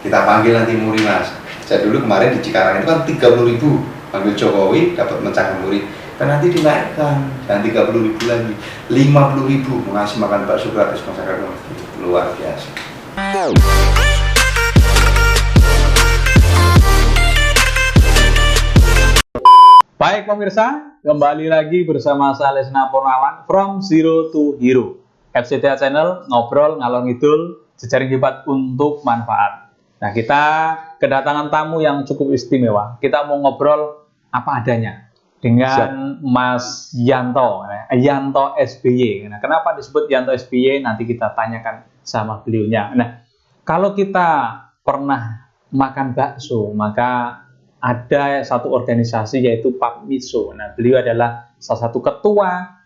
kita panggil nanti muri mas. Saya dulu kemarin di Cikarang itu kan 30.000 panggil Jokowi dapat mencari muri, kan nanti dinaikkan dan 30.000 lagi 50.000 mengasih makan bakso gratis masyarakat luar biasa. Baik pemirsa, kembali lagi bersama saya Lesna Purnawan from Zero to Hero. FCTA Channel, ngobrol ngalor ngidul, jejaring hebat untuk manfaat. Nah, kita kedatangan tamu yang cukup istimewa. Kita mau ngobrol apa adanya dengan Mas Yanto, Yanto SBY. Nah, kenapa disebut Yanto SBY? Nanti kita tanyakan sama beliaunya. Nah, kalau kita pernah makan bakso, maka ada satu organisasi yaitu Papmiso. Nah, beliau adalah salah satu ketua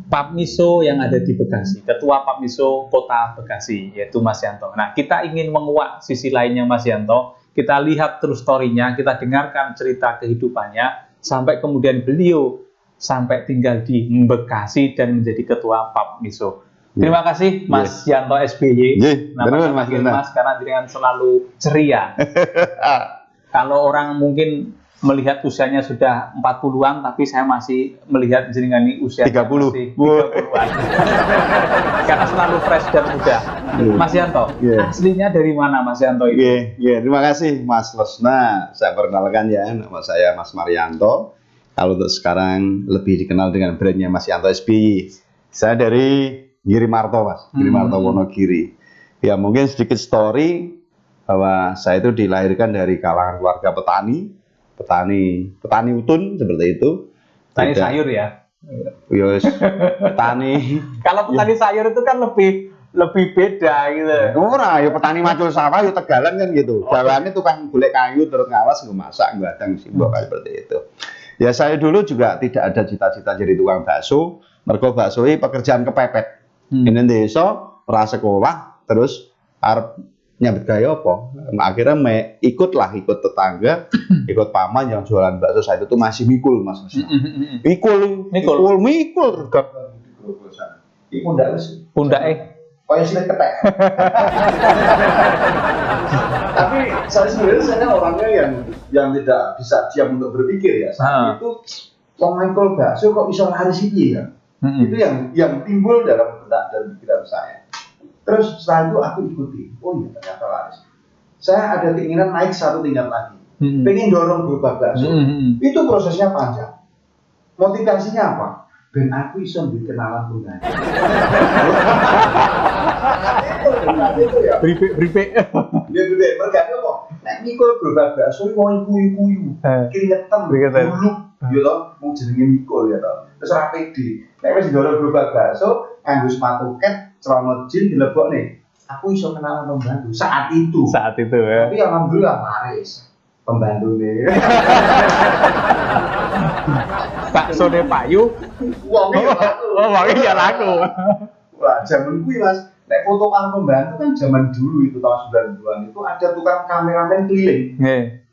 Papmiso yang ada di Bekasi, ketua Papmiso Kota Bekasi, yaitu Mas Yanto. Nah, kita ingin menguak sisi lainnya Mas Yanto. Kita lihat terus story-nya, kita dengarkan cerita kehidupannya, sampai kemudian beliau sampai tinggal di Bekasi dan menjadi ketua Papmiso. Terima kasih Mas Yanto SBY. Namanya panggil Mas karena dengan selalu ceria. Kalau orang mungkin melihat usianya sudah 40-an, tapi saya masih melihat jenengan ini usia 30. Masih 30-an. Karena selalu fresh dan muda. Mas Yanto, aslinya dari mana Mas Yanto itu? Terima kasih Mas Lesna. Saya perkenalkan ya, nama saya Mas Marianto. Kalau untuk sekarang lebih dikenal dengan brandnya Mas Yanto SBY. Saya dari Girimarto, Mas. Girimarto Wonogiri. Ya, mungkin sedikit story bahwa saya itu dilahirkan dari kalangan keluarga petani utun seperti itu. Petani sayur ya? Yes, petani. Kalau petani sayur itu kan lebih beda gitu. Ora, ya petani macul sawah, ya Tegalan kan gitu. Jawabannya tukang golek kayu terus ngawas ngemasak, nggadang simbol kayak seperti itu. Ya saya dulu juga tidak ada cita-cita jadi tukang bakso. Mergo bakso ini pekerjaan kepepet. Ini desa, pra sekolah, terus arep nyambut gaya apa? Akhirnya ikut tetangga, ikut paman yang jualan bakso. Saya itu masih mikul, Mas. Mikul. Pundak kayak silet ketek. Tapi saya sebenarnya orangnya yang tidak bisa diam untuk berpikir ya. Saat itu wong mikul bakso kok bisa lari sih ya? Itu yang timbul dalam benak dan pikiran saya. Terus setelah itu aku ikuti. Oh iya, ternyata laris. Saya ada keinginan naik satu tingkat lagi. Pengen dorong gerobak bakso. Itu prosesnya panjang. Motivasinya apa? Ben aku iso dikenalan pengganti. Itu ya. Beripik. Dia gede, mereka kok. Nek mikul gerobak bakso mau kuyu-kuyu. Keringetan dulu. Yo to, mung jenenge mikul ya to. Terus ora pede. Nek wis dorong gerobak bakso, nganggo sepatu ket, celana jin dilebokne. Aku iso kenalan pembantu saat itu ya. Tapi alhamdulillah laris pembantu nih. Bakso ne payu, wonge ya laku. Wah, zaman kuwi Mas, nek foto karo pembantu kan zaman dulu itu tahun 90-an itu ada tukang kameramen keliling.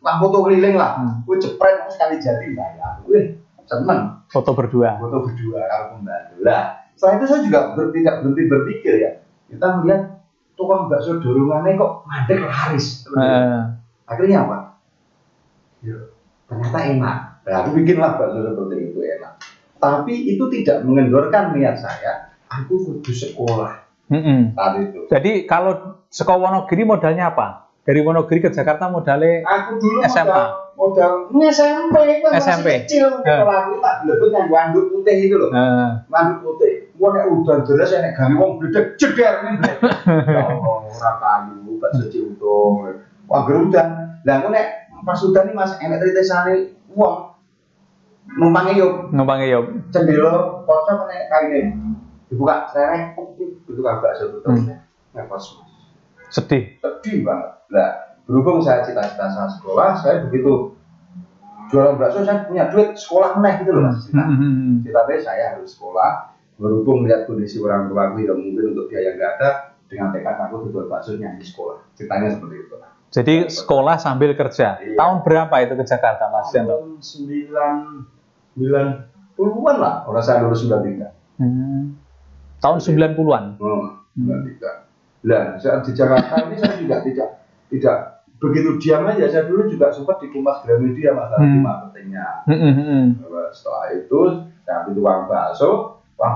Lah foto keliling lah. Kuwi jepret sekali jadi bayar. Wih, seneng. Foto berdua karo pembantu. Lah, setelah itu saya juga tidak berhenti berpikir ya. Kita melihat tukang bakso dorongannya kok mandek laris. Akhirnya apa? Ya, ternyata enak. Nah, aku bikinlah bakso seperti itu enak. Tapi itu tidak mengendorkan niat saya. Aku kudu sekolah. Saat itu. Jadi kalau sekolah Wonogiri modalnya apa? Dari Wonogiri ke Jakarta modalnya aku dulu SMA. Modal SMP kan masih kecil. Kalau aku tak lebet yang wanduk putih itu loh. Wanduk putih. Gua nek udan deras nek gawe wong bledek jeder ning. Oh, ora kayu, bakso ciutung. Wah, gerudan. Lah aku nek pas udan iki Mas enek tritesane wong numpange yo. Cendela pocok nek kaine. Dibuka serek itu kan bakso terus. Ngepos. Sedih banget. Lah, berhubung saya cita-cita saya sekolah, saya begitu jualan bakso saya punya duit sekolah meneh gitu loh Mas. Cita-cita saya harus sekolah. Berhubung melihat kondisi orang tua aku yang mungkin untuk biaya nggak ada, dengan tekad aku jual baksonya di sekolah. Ceritanya seperti itu. Jadi sekolah sambil kerja. Iya. Tahun berapa itu ke Jakarta Mas Yanto? Tahun 90-an lah. Orang saya lulus 93. Tahun 90-an. 93. Nah, saat di Jakarta ini saya juga tidak begitu diam aja. Saya dulu juga sempat di Kumas Gramedia masalah di marketingnya. Setelah itu saya ambil tukang bakso wah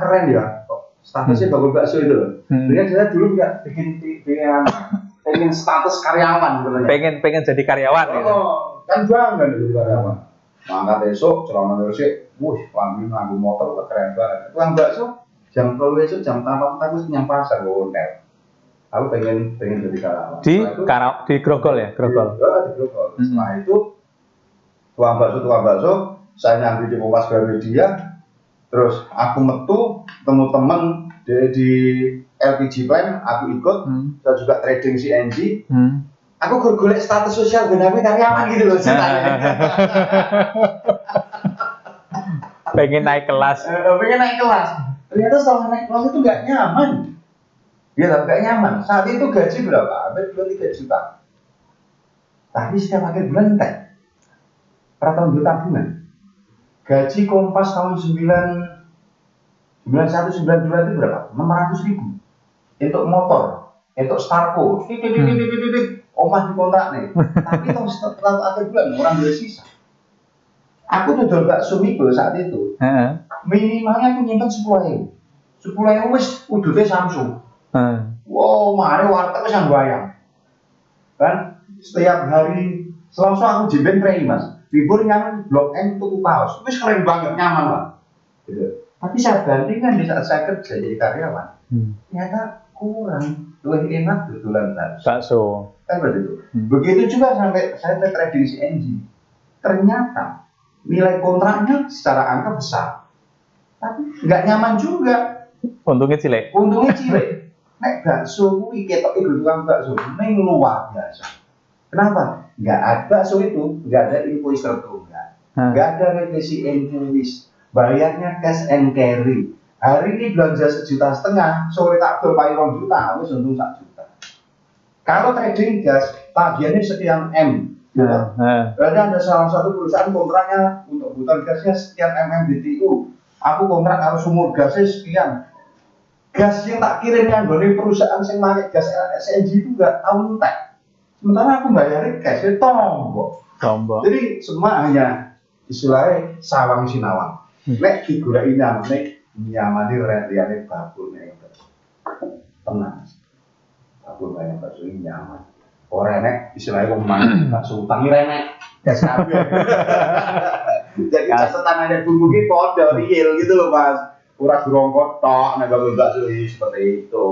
keren ya. Statusnya bangun bakso itu. Dengan saya dulu nggak pengen status karyawan sebenarnya. Pengen jadi karyawan gitu. Kan bangga jadi karyawan. Mangkat esok celana resik, lambi nganggo motor keren banget. Tukang bakso jam 3 besok jam 4 aku nyam pasar hotel. Aku pengen jadi karyawan. Di Grogol ya, Grogol. Di Grogol. Setelah itu tukang bakso saya nyambi di Kumas Gramedia. Terus aku metu temu temen di LPG Plan, aku ikut. Saya juga trading CNG. Aku golek status sosial benar karyawan gitu loh ceritanya. Pengen naik kelas. Ternyata setelah naik kelas itu nggak nyaman. Iya, nggak nyaman. Saat itu gaji berapa? Hampir 3 juta. Tapi setiap akhir bulan entek. Peraturan duit tabungan. Gaji Kompas tahun 91-92 itu berapa? 600.000 untuk motor, untuk Starco. Omah dikontrak nih. Tapi setelah akhir bulan orang bersisa. Aku tuh jual bakso Miko saat itu. Minimalnya aku nyimpen 10.000. 10.000 wis udutnya Samsung. Wow, mari warteg wis bayang. Kan setiap hari Selasa aku jemben prei Mas. Libur yang Blok M tuku kaos. Wis keren banget, nyaman lah. Gitu. Tapi saya bandingkan di saat saya kerja jadi karyawan. Ternyata kurang, lebih enak betulan bakso. Kan begitu. Begitu juga sampai saya trading CNG. Ternyata nilai kontraknya secara angka besar, tapi nggak nyaman juga. Untungnya cilik. Nek bakso kuwi ketok iku tukang bakso ning luar biasa. Kenapa? Nggak ada bakso itu, nggak ada invoice tertunggal, nggak ada revisi invoice, bayarnya cash and carry. Hari ini belanja 1,5 juta, sore tak bayar 2 juta, harus untung 1 juta. Kalau trading gas, tagihannya sekian M. Berarti ada salah satu perusahaan kontraknya untuk kebutuhan gasnya sekian BTU. Aku kontrak harus sumur gasnya sekian. Gas yang tak kirim yang dari perusahaan yang pakai gas CNG itu nggak tahu entek. Sementara aku bayarin casnya tombok. Jadi semua hanya istilahnya sawang sinawang. Nek digulai nyamani rentiane babone. Tenang. Babon banyak bakso ini nyaman. Ora nek istilahnya wong mangan bakso utang renek. Gas kabeh. Jadi catatan ada bumbu ki padha real gitu loh Mas. Ora grongkot tok nek bakso seperti itu.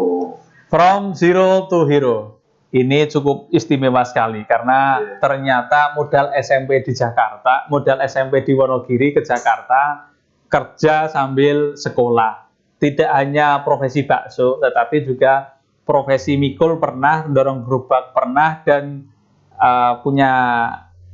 From zero to hero. Ini cukup istimewa sekali karena ternyata modal SMP di Jakarta, modal SMP di Wonogiri ke Jakarta, kerja sambil sekolah. Tidak hanya profesi bakso, tetapi juga profesi mikul pernah, mendorong gerobak pernah, dan punya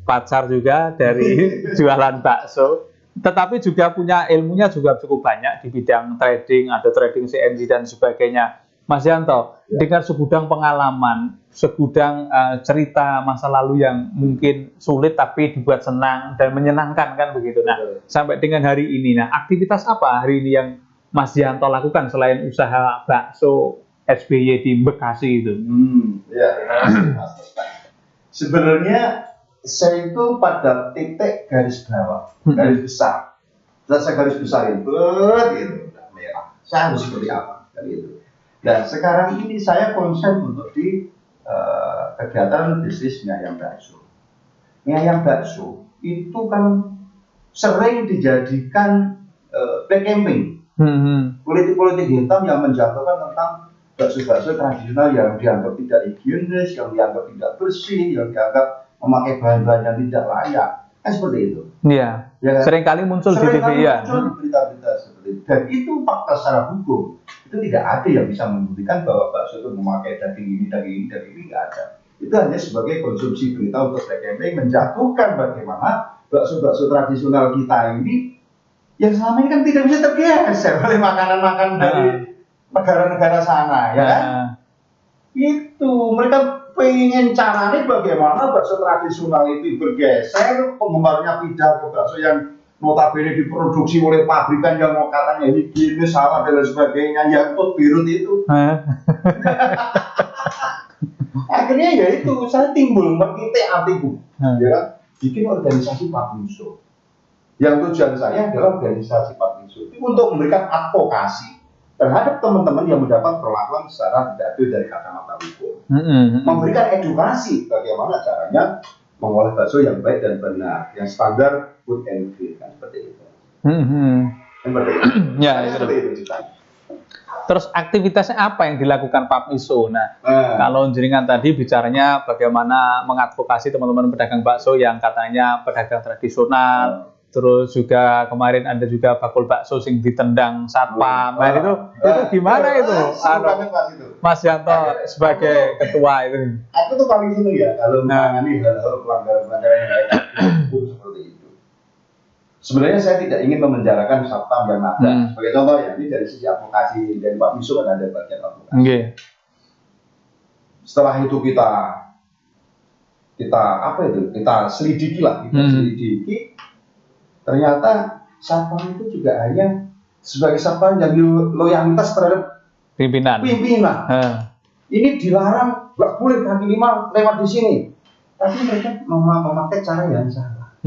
pacar juga dari jualan bakso. Tetapi juga punya ilmunya juga cukup banyak di bidang trading, ada trading CNG dan sebagainya. Mas Yanto, dengan segudang pengalaman, segudang cerita masa lalu yang mungkin sulit tapi dibuat senang dan menyenangkan kan begitu. Nah, sampai dengan hari ini, nah aktivitas apa hari ini yang Mas Yanto lakukan selain usaha bakso SBY di Bekasi itu? Sebenarnya saya itu pada titik garis bawah, garis besar. Setelah saya garis besar itu, gitu, merah. Saya harus seperti apa? Gitu. Dan sekarang ini saya konsen untuk di kegiatan bisnis mie ayam bakso. Mie ayam bakso itu kan sering dijadikan black camping. Politik-politik hitam yang menjatuhkan tentang bakso-bakso tradisional yang dianggap tidak higienis, yang dianggap tidak bersih, yang dianggap memakai bahan-bahan yang tidak layak. Kan seperti itu. Iya. Ya, seringkali muncul di TV ya. Muncul berita-berita seperti itu. Dan itu fakta secara hukum. Itu tidak ada yang bisa membuktikan bahwa bakso itu memakai daging ini, nggak ada. Itu hanya sebagai konsumsi berita untuk black campaign menjatuhkan bagaimana bakso-bakso tradisional kita ini yang selama ini kan tidak bisa tergeser oleh makanan-makanan dari negara-negara sana, ya kan? Itu mereka pengen caranya bagaimana bakso tradisional itu bergeser, penggemarnya pindah ke bakso yang notabene diproduksi oleh pabrikan yang mau katanya higienis salah dan lain sebagainya, yang birut itu. Akhirnya ya itu saya timbul merkite atiku, ya kan, bikin organisasi Papmiso. Yang tujuan saya adalah organisasi Papmiso itu untuk memberikan advokasi terhadap teman-teman yang mendapat perlakuan secara tidak adil dari kacamata hukum. Memberikan edukasi bagaimana caranya mengolah bakso yang baik dan benar, yang standar food and green, kan seperti itu. Seperti itu. Ya, seperti itu ceritanya. Terus aktivitasnya apa yang dilakukan Papmiso? Nah, kalau jenengan tadi bicaranya bagaimana mengadvokasi teman-teman pedagang bakso yang katanya pedagang tradisional. Terus juga kemarin ada juga bakul bakso sing ditendang satpam. Nah itu gimana itu? Mas Yanto sebagai ketua itu. Aku tuh paling seneng ya kalau menangani hal-hal pelanggaran-pelanggaran yang kayak itu seperti itu. Sebenarnya saya tidak ingin memenjarakan satpam yang ada. Sebagai contoh ya, ini dari sisi advokasi dari Papmiso kan ada bagian advokasi. Setelah itu kita selidiki lah, selidiki. Ternyata satpam itu juga hanya sebagai satpam yang loyalitas terhadap pimpinan. Ini dilarang, nggak boleh kaki lima lewat di sini. Tapi mereka memakai cara yang salah.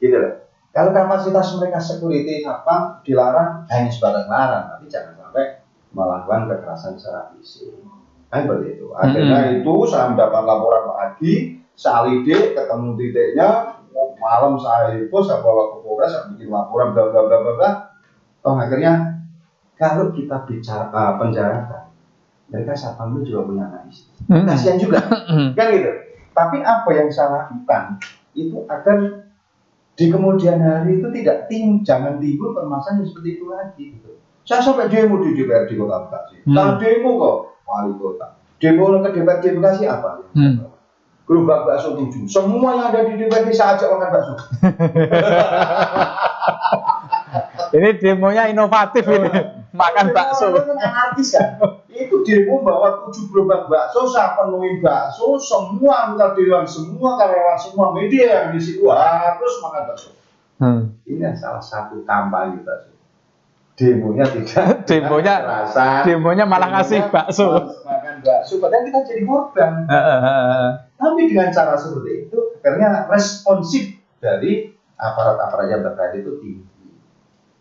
Gitu loh. Kalau kapasitas mereka security satpam dilarang hanya sebatas larang, tapi jangan sampai melakukan kekerasan secara fisik. Kan seperti itu. Akhirnya itu saya mendapat laporan lagi, saya lidik, ketemu titiknya. Malam saya bawa ke Polres, saya bikin laporan bla bla bla bla. Akhirnya kalau kita bicara penjarakan, mereka satpam itu juga punya anak istri. Kasihan juga, kan gitu. Tapi apa yang saya lakukan itu agar di kemudian hari itu jangan timbul permasalahan seperti itu lagi. Gitu. Saya sampai demo di DPRD Kota Bekasi. Saya demo kok wali kota. Demo ke DPRD Bekasi apa? Gerobak bakso 7. Semua yang ada di DPRD saya ajak makan bakso. Ini demonya inovatif ini. Makan bakso. Anarkis kan. Itu demo bawa 7 gerobak bakso, saya penuhi bakso, semua anggota dewan, semua karyawan, semua media yang di situ harus makan bakso. Ini salah satu kampanye bakso. Demonya tidak. Demonya malah ngasih bakso. Makan bakso, padahal kita jadi korban. Tapi dengan cara seperti itu, akhirnya responsif dari aparat-aparat yang terkait itu tinggi.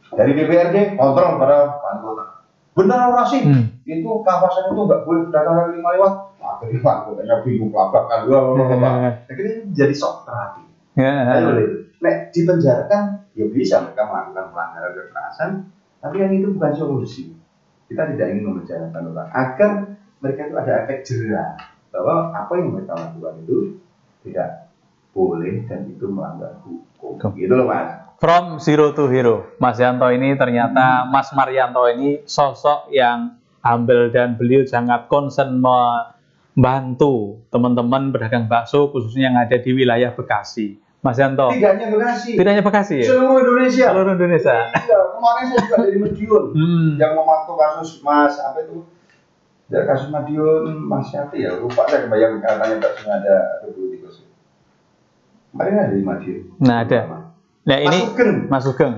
Dari DPRD kontrol pada Pak Kota. Benar orang sih, itu kawasan itu nggak boleh pedagang kaki lima lewat. Akhirnya Pak Kotanya bingung pelabakan, akhirnya jadi shock terapi. Nek dipenjarakan, ya bisa mereka melakukan pelanggaran kekerasan, tapi yang itu bukan solusi. Kita tidak ingin memenjarakan orang, agar mereka itu ada efek jerah. Bahwa apa yang mereka lakukan itu tidak boleh dan itu melanggar hukum. Gitu loh Mas. From zero to hero, Mas Yanto ini ternyata Mas Maryanto ini sosok yang humble dan beliau sangat concern membantu teman-teman pedagang bakso khususnya yang ada di wilayah Bekasi. Mas Yanto. Tidak hanya Bekasi. Tidak hanya Bekasi ya? Seluruh Indonesia. Seluruh Indonesia. Iya, kemarin saya juga dari Madiun yang memantau kasus Mas apa itu? Dari kasus Madiun Mas siapa ya? Lupa saya kebayang katanya bakso ada dulu tikus. Kemarin ada di Madiun. Nah ada. Nah ini Mas Sugeng.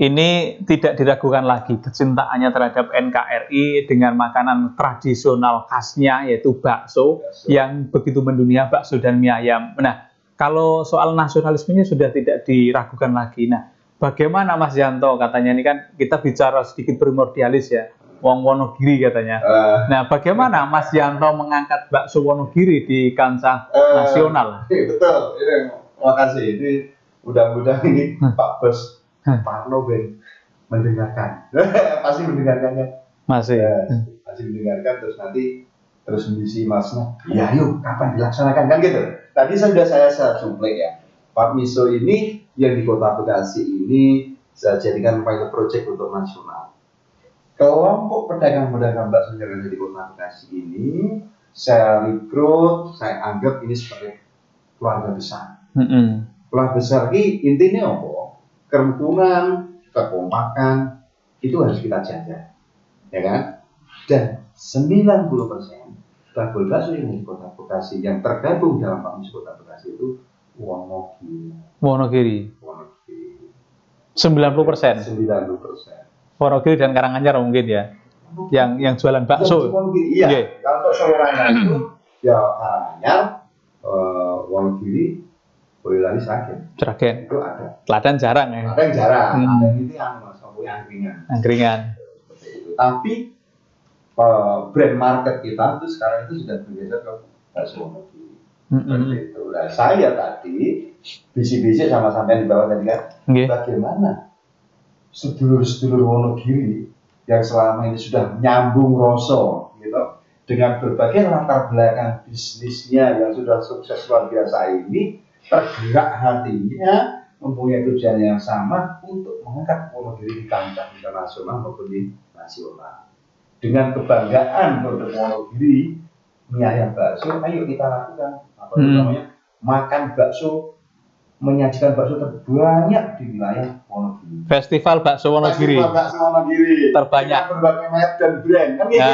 Ini tidak diragukan lagi kecintaannya terhadap NKRI dengan makanan tradisional khasnya yaitu bakso yang begitu mendunia, bakso dan mie ayam. Nah kalau soal nasionalismenya sudah tidak diragukan lagi. Nah bagaimana Mas Yanto, katanya ini kan kita bicara sedikit primordialis ya. Wong Wonogiri katanya. Nah, bagaimana Mas Yanto mengangkat bakso Wonogiri di kancah nasional? Betul. Terima kasih. Ini mudah-mudahan ini Pak Bos Parno mendengarkan. Pasti mendengarkannya. Masih mendengarkan terus mengisi Masnya. Ya, yuk kapan dilaksanakan kan gitu. Tadi sudah saya suplai ya. Papmiso ini yang di Kota Bekasi ini saya jadikan pilot project untuk nasional. Kelompok pedagang-pedagang bakso yang ada di Kota Bekasi ini saya rekrut, saya anggap ini sebagai keluarga besar. Keluarga besar ini intinya apa? Kerukunan, kekompakan itu harus kita jaga, ya kan? Dan 90% bakul bakso yang di Kota Bekasi yang tergabung dalam Papmiso Kota Bekasi itu Wonogiri. 90%. 90%. Wonogiri dan Karanganyar mungkin ya. Yang jualan bakso. Iya. Okay. Kalau untuk seleranya itu ya Karanganyar, Wonogiri, Boyolali, Sragen. Itu ada. Teladan jarang ya. Teladan jarang. Teladan itu yang angkringan. Angkringan. Tapi brand market kita itu sekarang itu sudah bergeser ke bakso Wonogiri. Seperti itu. Nah, saya tadi bisik-bisik sama sampean di bawah tadi kan, bagaimana sedulur-sedulur Wonogiri yang selama ini sudah nyambung rasa gitu dengan berbagai latar belakang bisnisnya yang sudah sukses luar biasa ini tergerak hatinya mempunyai tujuan yang sama untuk mengangkat Wonogiri di kancah internasional maupun di nasional. Dengan kebanggaan produk Wonogiri, mie ayam bakso, ayo kita lakukan apa namanya makan bakso, menyajikan bakso terbanyak di wilayah Wonogiri. Festival bakso Wonogiri. Festival bakso Wonogiri. Terbanyak. Dengan berbagai merek dan brand. Kan gitu.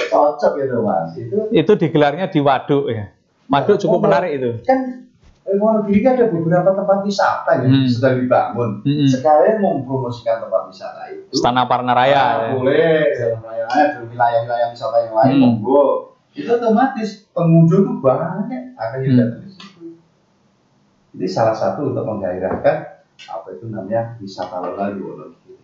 Cocok gitu Mas. Itu digelarnya di Waduk ya. Waduk cukup menarik itu. Kan Wonogiri kan ada beberapa tempat wisata yang sedang dibangun. Sekalian mempromosikan tempat wisata itu. Istana Parnaraya. Boleh. Ada wilayah-wilayah wisata yang lain monggo. Itu otomatis pengunjung tuh banyak akan datang di situ. Jadi salah satu untuk menggairahkan apa itu namanya wisata lokal di Wonogiri.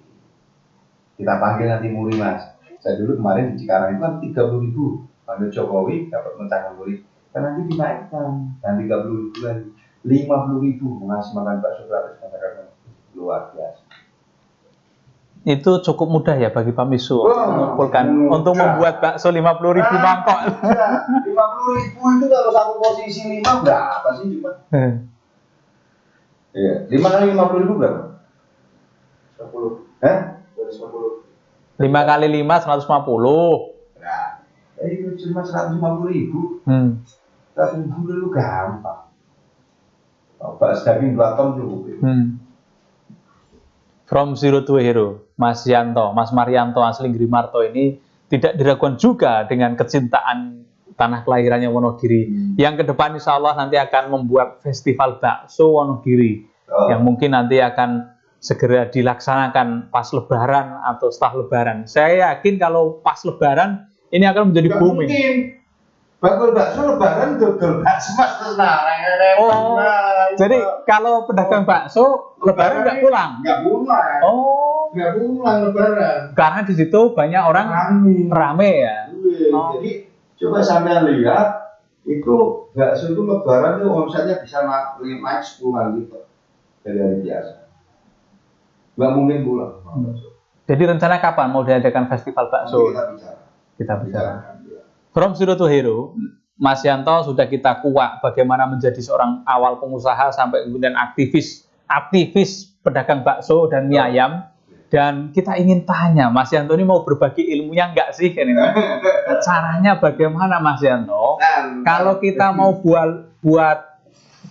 Kita panggil nanti muri Mas. Saya dulu kemarin di Cikarang itu kan 30.000. Panggil Jokowi dapat mecahkan muri. Dan nanti dinaikkan dan 30.000 lagi. 50.000 mengasih makan bakso gratis masyarakat. Luar biasa. Itu cukup mudah ya bagi Pak Misu mengumpulkan untuk membuat bakso 50.000 mangkok. 50.000 itu kalau satu posisi 5 berapa sih cuma? Iya, 5 kali 50.000 berapa? 10. Hah? 150. 5 kali 5 150. Nah, itu cuma 150.000. 150.000 dulu gampang. Bakso daging 2 ton cukup. From zero to hero, Mas Yanto, Mas Marianto asli Grimarto ini tidak diragukan juga dengan kecintaan tanah kelahirannya Wonogiri. Yang ke depan insya Allah nanti akan membuat festival bakso Wonogiri yang mungkin nanti akan segera dilaksanakan pas Lebaran atau setelah Lebaran. Saya yakin kalau pas Lebaran ini akan menjadi booming. Bakso Lebaran dodol bakso Mas terus jadi kalau pedagang bakso Lebaran nggak pulang? Nggak pulang. Nggak pulang Lebaran. Karena di situ banyak orang rame ya. Jadi coba sampean lihat itu bakso itu Lebaran itu omsetnya bisa naik 10 kali lipat dari hari biasa. Nggak mungkin pulang. Jadi rencana kapan mau diadakan festival bakso? Kita bicara. From zero to hero, Mas Yanto sudah kita kuak bagaimana menjadi seorang awal pengusaha sampai kemudian aktivis pedagang bakso dan mie ayam. Dan kita ingin tanya, Mas Yanto ini mau berbagi ilmunya enggak sih? Caranya bagaimana Mas Yanto? Kalau kita mau buat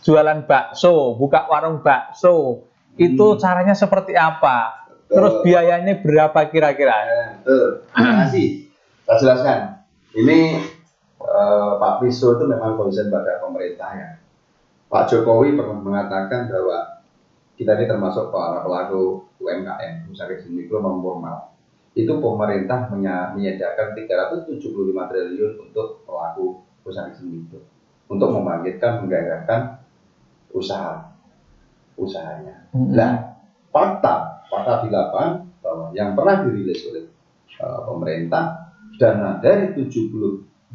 jualan bakso, buka warung bakso, itu caranya seperti apa? Terus biayanya berapa kira-kira? Terima kasih. Saya jelaskan. Ini Pak Piso itu memang concern pada pemerintah ya. Pak Jokowi pernah mengatakan bahwa kita ini termasuk para pelaku UMKM, usaha kecil mikro non formal. Itu pemerintah menyediakan 375 triliun untuk pelaku usaha kecil mikro untuk membangkitkan, menggairahkan usahanya. Nah, fakta di lapangan bahwa yang pernah dirilis oleh pemerintah dana dari 375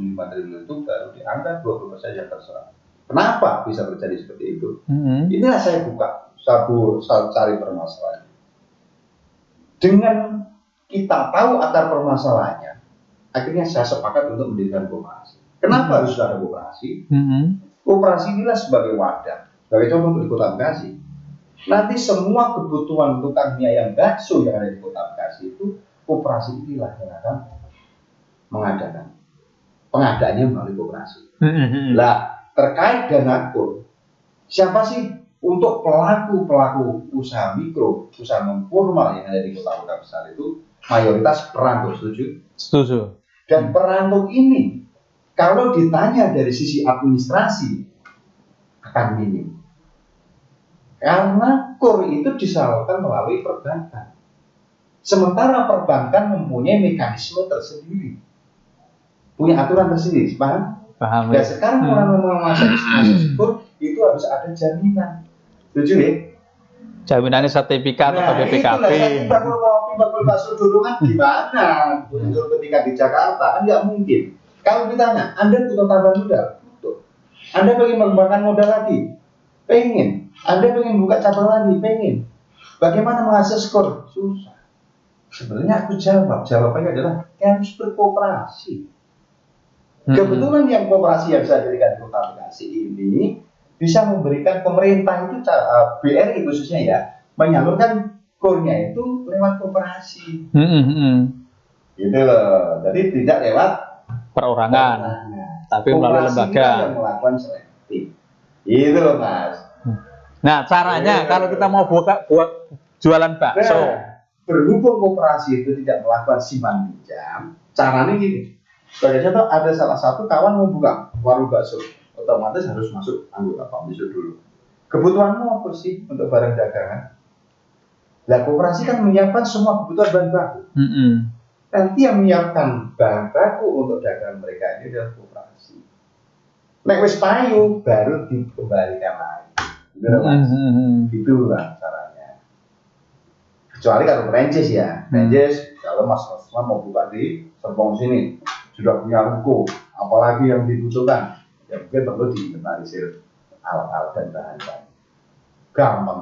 triliun itu baru diangkat 20% yang terserah. Kenapa bisa terjadi seperti itu? Inilah saya buka, saya cari permasalahannya. Dengan kita tahu akar permasalahannya, akhirnya saya sepakat untuk mendirikan koperasi. Kenapa harus ada koperasi? Koperasi inilah sebagai wadah, sebagai contoh untuk di Kota Bekasi. Nanti semua kebutuhan tukang mie ayam bakso yang ada di Kota Bekasi itu koperasi inilah yang akan mengadakan pengadaannya melalui koperasi. Lah terkait dana kur, siapa sih untuk pelaku usaha mikro, usaha non formal yang ada di kota-kota besar itu mayoritas perantau, setuju? Setuju. Dan perantau ini kalau ditanya dari sisi administrasi akan minim. Karena KUR itu disalurkan melalui perbankan. Sementara perbankan mempunyai mekanisme tersendiri, punya aturan tersendiri, paham? Paham. Dan sekarang orang masuk KUR itu harus ada jaminan. Setuju ya? Jaminannya sertifikat atau BPKB. Nah, bakul bakso dulu kan gimana? Muncul ketika di Jakarta kan nggak mungkin. Kalau ditanya, Anda butuh tambahan modal? Butuh. Anda pengen mengembangkan modal lagi? Pengen. Anda pengen buka cabang lagi? Pengen. Bagaimana mengakses KUR? Susah. Sebenarnya aku jawabannya adalah harus berkooperasi. Kebetulan yang kooperasi yang saya berikan di Kota Bekasi ini bisa memberikan pemerintah itu BRI khususnya ya menyalurkan KUR-nya itu lewat kooperasi. Gitu loh. Jadi tidak lewat perorangan, tapi melalui lembaga yang melakukan selektif. Gitu loh Mas. Nah caranya kalau kita mau buat jualan bakso, berhubung kooperasi itu tidak melakukan simpan pinjam, caranya gini. Sebagai contoh, ada salah satu kawan mau buka warung bakso, otomatis harus masuk anggota PAMISO dulu. Kebutuhanmu apa sih untuk barang dagangan? Nah, kooperasi kan menyiapkan semua kebutuhan bahan baku. Nanti yang menyiapkan bahan baku untuk dagangan mereka ini adalah kooperasi. Nek wis payu baru dikembalikan lagi. Itulah caranya. Kecuali kalau Prancis ya, Prancis kalau Mas mau buka di Serpong sini sudah punya ruko, apalagi yang dibutuhkan, ya mungkin perlu diinventarisir alat-alat dan bahan-bahan. Gampang.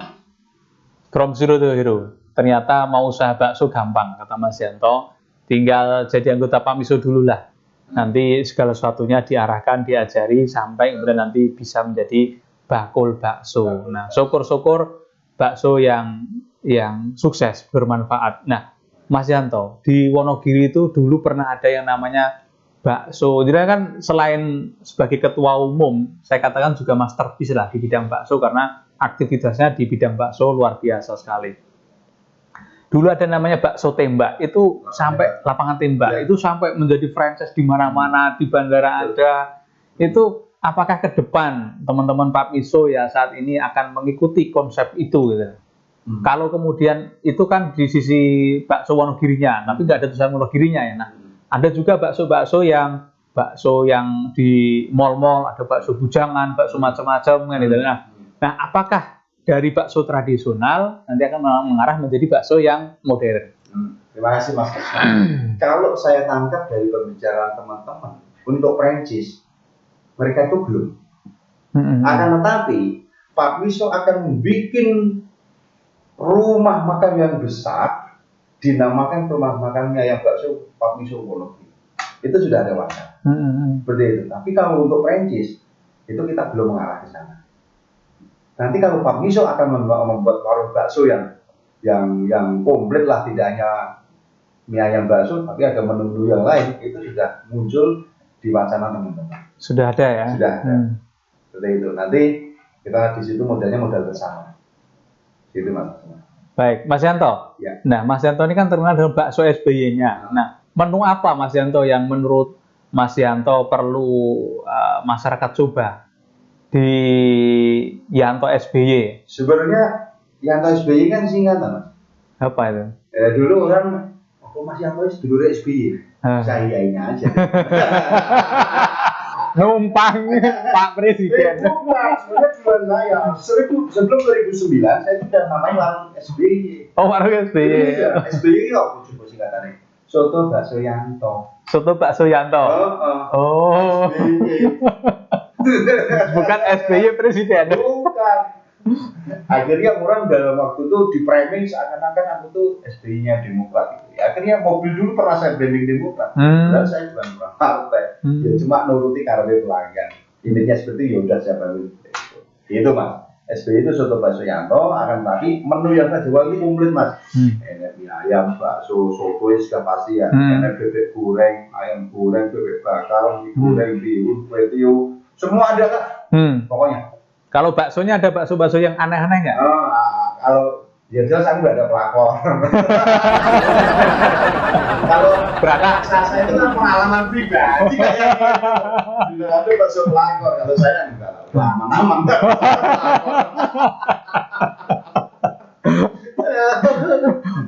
From zero to hero. Ternyata mau usaha bakso gampang, kata Mas Yanto. Tinggal jadi anggota PAMISO dulu lah. Nanti segala sesuatunya diarahkan, diajari sampai kemudian nanti bisa menjadi bakul bakso. Nah, syukur-syukur bakso yang sukses, bermanfaat. Nah, Mas Yanto, di Wonogiri itu dulu pernah ada yang namanya bakso. Jadi kan selain sebagai ketua umum, saya katakan juga masterpiece lah di bidang bakso karena aktivitasnya di bidang bakso luar biasa sekali. Dulu ada namanya bakso tembak, itu sampai lapangan tembak, itu sampai menjadi franchise di mana-mana, di bandara ada. Itu apakah ke depan teman-teman PAMISO ya saat ini akan mengikuti konsep itu gitu? Kalau kemudian itu kan di sisi bakso Wonogirinya, tapi nggak ada tulisan Wonogirinya ya. Nah, ada juga bakso-bakso yang di mal-mal, ada bakso bujangan, bakso macam-macam kan gitu. Nah, apakah dari bakso tradisional nanti akan mengarah menjadi bakso yang modern? Terima kasih Mas. Kalau saya tangkap dari pembicaraan teman-teman untuk Prancis, mereka itu belum. Akan tetapi PAMISO akan membuat rumah makan yang besar, dinamakan rumah makannya yang bakso PAMISO Wonogiri. Itu sudah ada wacana. Seperti itu. Tapi kalau untuk Prancis, itu kita belum mengarah ke sana. Nanti kalau PAMISO akan membuat warung bakso yang komplit lah, tidak hanya mie ayam bakso, tapi ada menu-menu yang lain, itu sudah muncul di wacana teman-teman. Sudah ada ya? Sudah ada. Seperti itu. Nanti kita di situ modelnya modal bersama. Gitu Mas. Baik, Mas Yanto. Ya. Nah, Mas Yanto ini kan terkenal dengan bakso SBY-nya. Nah, menu apa Mas Yanto yang menurut Mas Yanto perlu masyarakat coba di Yanto SBY? Sebenarnya Yanto SBY kan singkatan Mas. Apa itu? Dulu orang, Mas Yanto dulu SBY. Saya iyain aja. Numpang Pak Presiden. Bukan, sebenarnya bukan saya. Sebelum 2009 saya sudah namanya warung SBY. Oh, warung SBY. SBY kok coba singkatannya. Soto Bakso Yanto. Soto Bakso Yanto. Oh. SBY. Bukan SBY Presiden. Bukan. Akhirnya orang dalam waktu itu di framing seakan-akan aku tuh SBY-nya Demokrat. Akhirnya mobil dulu pernah saya branding Demokrat. Dan saya bukan orang partai. Ya cuma nuruti karena pelanggan. Intinya seperti yaudah saya bangun. Itu Mas. SBY itu soto bakso Yanto, akan tapi menu yang saya jual ini komplit Mas. Enak mie ayam, bakso, soto sudah pasti ya. Enak bebek goreng, ayam goreng, bebek bakar, mie goreng, bihun, kue tiaw, semua ada Kak. Pokoknya. Kalau baksonya ada bakso-bakso yang aneh-aneh nggak? Kalau ya jelas aku nggak ada pelakor. Kalau berangkat saya itu kan pengalaman pribadi kayak gitu. Ada bakso pelakor, kalau saya enggak aman-aman.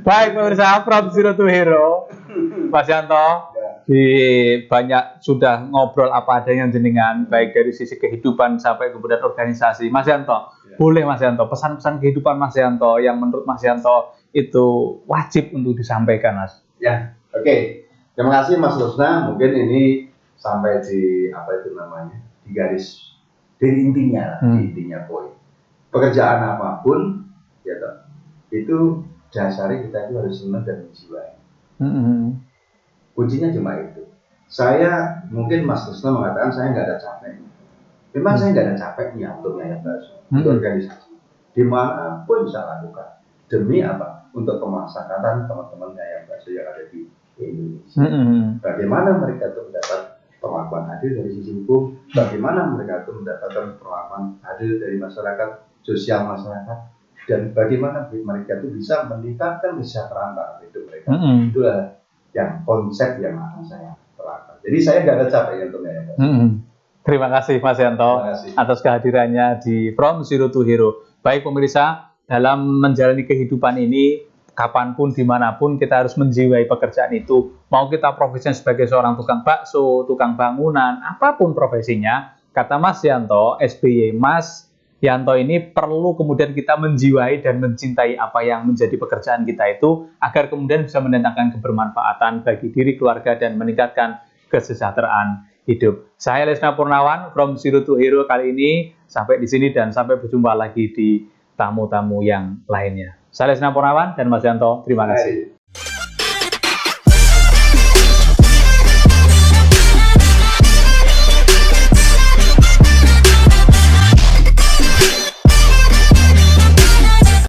Baik pemirsa, from zero to hero, Mas Yanto, di banyak sudah ngobrol apa adanya jenengan, baik dari sisi kehidupan sampai kemudian organisasi. Mas Yanto, boleh Mas Yanto, pesan-pesan kehidupan Mas Yanto yang menurut Mas Yanto itu wajib untuk disampaikan, Mas. Ya, oke. Terima kasih Mas Rusna. Mungkin ini sampai di apa itu namanya, di garis, di intinya, di intinya poin. Pekerjaan apapun, ya toh, itu dasarnya kita itu harus senang dan menjiwai. Kuncinya cuma itu. Saya mungkin Mas Rusna mengatakan saya nggak ada capeknya. Memang saya nggak ada capeknya untuk Yayasan Bakso, untuk organisasi. Dimanapun saya lakukan. Demi apa? Untuk kemasyarakatan teman-teman Yayasan Bakso yang ada di Indonesia. Bagaimana mereka itu mendapat perlakuan adil dari sisi hukum? Bagaimana mereka itu mendapatkan perlakuan adil dari masyarakat, sosial masyarakat? Dan bagaimana mereka itu bisa meningkatkan kesejahteraan dalam hidup mereka? Itulah yang konsep yang akan saya terapkan. Jadi saya nggak ada capeknya untuk Yayasan. Terima kasih Mas Yanto atas kehadirannya di From Zero to Hero. Baik pemirsa, dalam menjalani kehidupan ini, kapanpun, dimanapun, kita harus menjiwai pekerjaan itu. Mau kita profesinya sebagai seorang tukang bakso, tukang bangunan, apapun profesinya, kata Mas Yanto, SBY, Mas Yanto ini perlu kemudian kita menjiwai dan mencintai apa yang menjadi pekerjaan kita itu, agar kemudian bisa mendatangkan kebermanfaatan bagi diri, keluarga, dan meningkatkan kesejahteraan hidup. Saya Lesna Purnawan, From Zero to Hero kali ini sampai di sini dan sampai berjumpa lagi di tamu-tamu yang lainnya. Saya Lesna Purnawan dan Mas Yanto, terima kasih.